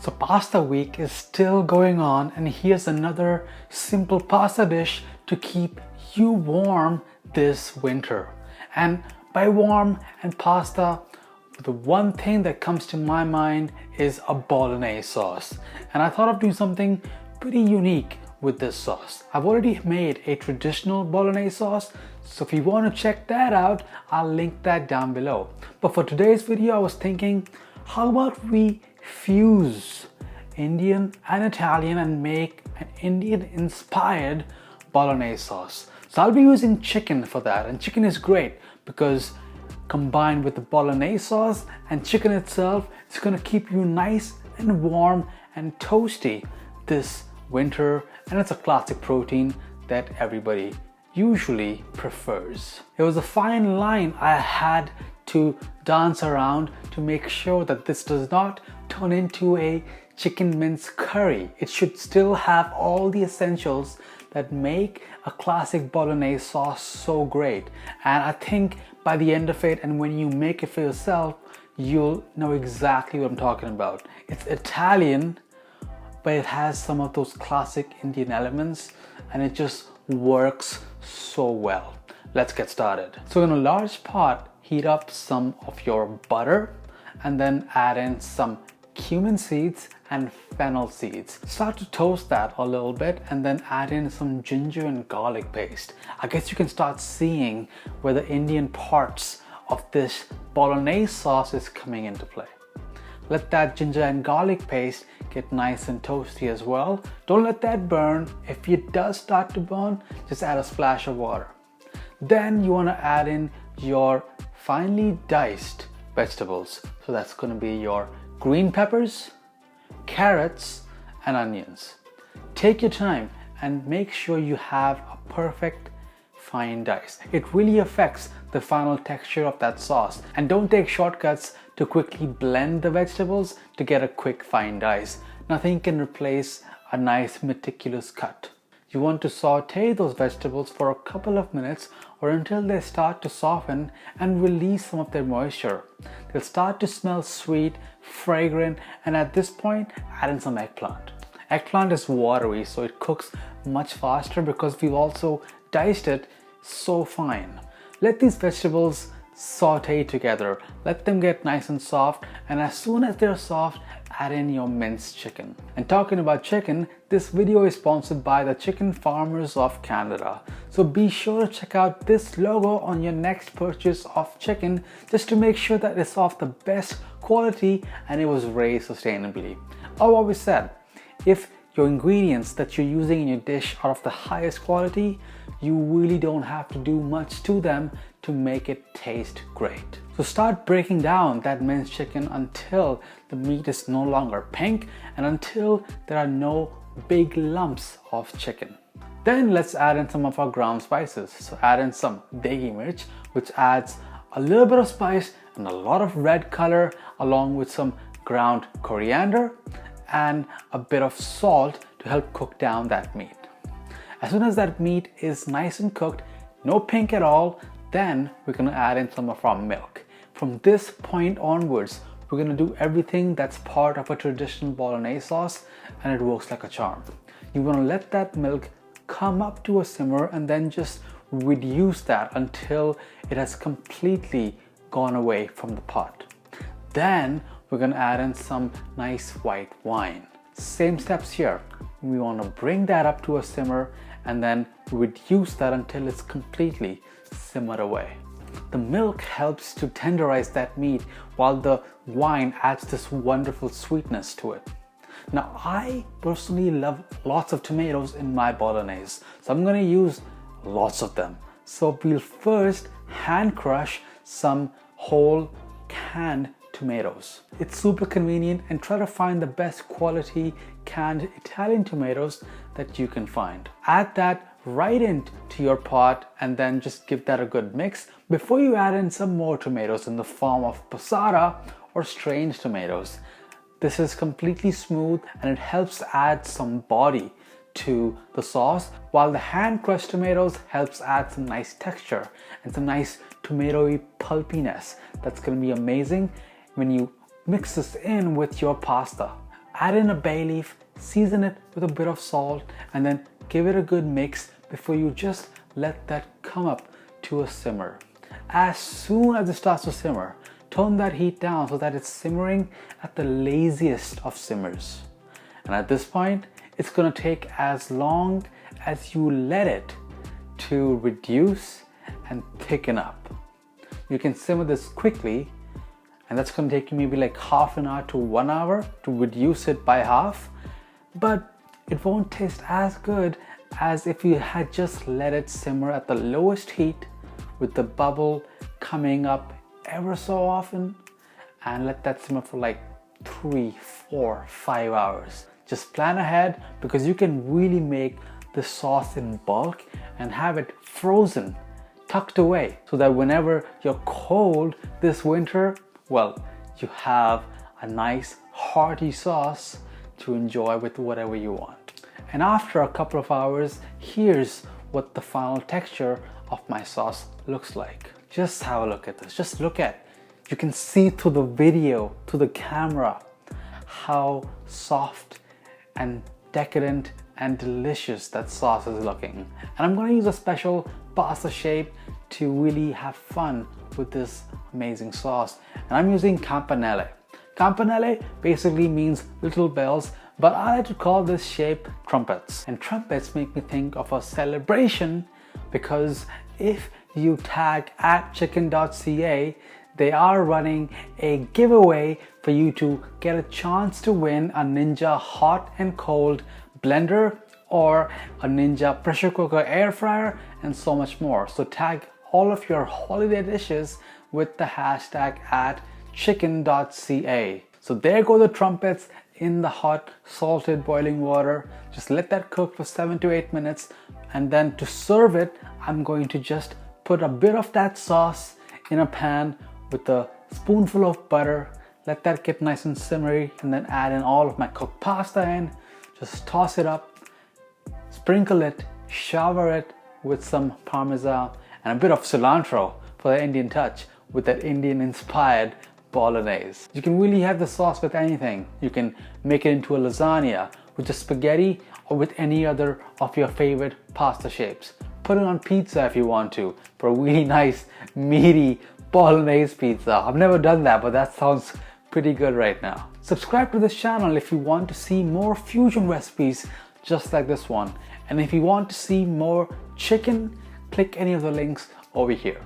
So pasta week is still going on, and here's another simple pasta dish to keep you warm this winter. And by warm and pasta, the one thing that comes to my mind is a bolognese sauce. And I thought of doing something pretty unique with this sauce. I've already made a traditional bolognese sauce, so if you want to check that out, I'll link that down below. But for today's video, I was thinking, how about we fuse Indian and Italian and make an Indian inspired bolognese sauce. So I'll be using chicken for that, and chicken is great because combined with the bolognese sauce and chicken itself, it's going to keep you nice and warm and toasty this winter, and it's a classic protein that everybody usually prefers. It was a fine line I had to dance around to make sure that this does not turn into a chicken mince curry. It should still have all the essentials that make a classic bolognese sauce so great. And I think by the end of it, and when you make it for yourself, you'll know exactly what I'm talking about. It's Italian, but it has some of those classic Indian elements, and it just works so well. Let's get started. So in a large pot, heat up some of your butter and then add in some cumin seeds and fennel seeds. Start to toast that a little bit and then add in some ginger and garlic paste. I guess you can start seeing where the Indian parts of this bolognese sauce is coming into play. Let that ginger and garlic paste get nice and toasty as well. Don't let that burn. If it does start to burn, just add a splash of water. Then you want to add in your finely diced vegetables. So that's going to be your green peppers, carrots, and onions. Take your time and make sure you have a perfect fine dice. It really affects the final texture of that sauce. And don't take shortcuts to quickly blend the vegetables to get a quick fine dice. Nothing can replace a nice meticulous cut. You want to saute those vegetables for a couple of minutes or until they start to soften and release some of their moisture. They'll start to smell sweet, fragrant, and at this point, add in some eggplant. Eggplant is watery, so it cooks much faster because we've also diced it so fine. Let these vegetables saute together. Let them get nice and soft, and as soon as they're soft, add in your minced chicken. And talking about chicken, this video is sponsored by the Chicken Farmers of Canada. So be sure to check out this logo on your next purchase of chicken just to make sure that it's of the best quality and it was raised sustainably. I've always said, if your ingredients that you're using in your dish are of the highest quality, you really don't have to do much to them to make it taste great. So start breaking down that minced chicken until the meat is no longer pink and until there are no big lumps of chicken. Then let's add in some of our ground spices. So add in some degi mirch, which adds a little bit of spice and a lot of red color, along with some ground coriander and a bit of salt to help cook down that meat. As soon as that meat is nice and cooked, no pink at all, then we're going to add in some of our milk. From this point onwards, we're going to do everything that's part of a traditional bolognese sauce, and it works like a charm. You want to let that milk come up to a simmer and then just reduce that until it has completely gone away from the pot. Then we're going to add in some nice white wine. Same steps here. We want to bring that up to a simmer and then reduce that until it's completely simmered away. The milk helps to tenderize that meat while the wine adds this wonderful sweetness to it. Now, I personally love lots of tomatoes in my bolognese, so I'm going to use lots of them. So we'll first hand crush some whole canned tomatoes. It's super convenient, and try to find the best quality canned Italian tomatoes that you can find. Add that right into your pot and then just give that a good mix before you add in some more tomatoes in the form of passata or strange tomatoes. This is completely smooth and it helps add some body to the sauce, while the hand crushed tomatoes helps add some nice texture and some nice tomatoey pulpiness that's going to be amazing when you mix this in with your pasta. add in a bay leaf, season it with a bit of salt, and then give it a good mix before you just let that come up to a simmer. As soon as it starts to simmer, turn that heat down so that it's simmering at the laziest of simmers. And at this point, it's going to take as long as you let it to reduce and thicken up. You can simmer this quickly, and that's going to take you maybe like half an hour to 1 hour to reduce it by half, but it won't taste as good as if you had just let it simmer at the lowest heat with the bubble coming up ever so often, and let that simmer for like 3, 4, 5 hours. Just plan ahead, because you can really make the sauce in bulk and have it frozen, tucked away, so that whenever you're cold this winter, well, you have a nice hearty sauce to enjoy with whatever you want. And after a couple of hours, here's what the final texture of my sauce looks like. Just have a look at this. Just look at, you can see through the video, through the camera, how soft and decadent and delicious that sauce is looking. And I'm going to use a special pasta shape to really have fun with this amazing sauce. And I'm using campanelle. Campanelle basically means little bells, but I like to call this shape trumpets. And trumpets make me think of a celebration, because if you tag at chicken.ca, they are running a giveaway for you to get a chance to win a Ninja hot and cold blender or a Ninja pressure cooker air fryer and so much more. So tag all of your holiday dishes with the hashtag at chicken.ca. So there go the trumpets in the hot salted boiling water. Just let that cook for 7 to 8 minutes, and then to serve it, I'm going to just put a bit of that sauce in a pan with a spoonful of butter. Let that get nice and simmery, and then add in all of my cooked pasta in. Just toss it up, sprinkle it, shower it with some parmesan and a bit of cilantro for the Indian touch with that Indian inspired bolognese. You can really have the sauce with anything. You can make it into a lasagna with just spaghetti or with any other of your favorite pasta shapes. Put it on pizza if you want to, for a really nice meaty bolognese pizza. I've never done that, but that sounds pretty good right now. Subscribe to this channel if you want to see more fusion recipes just like this one. And if you want to see more chicken, click any of the links over here.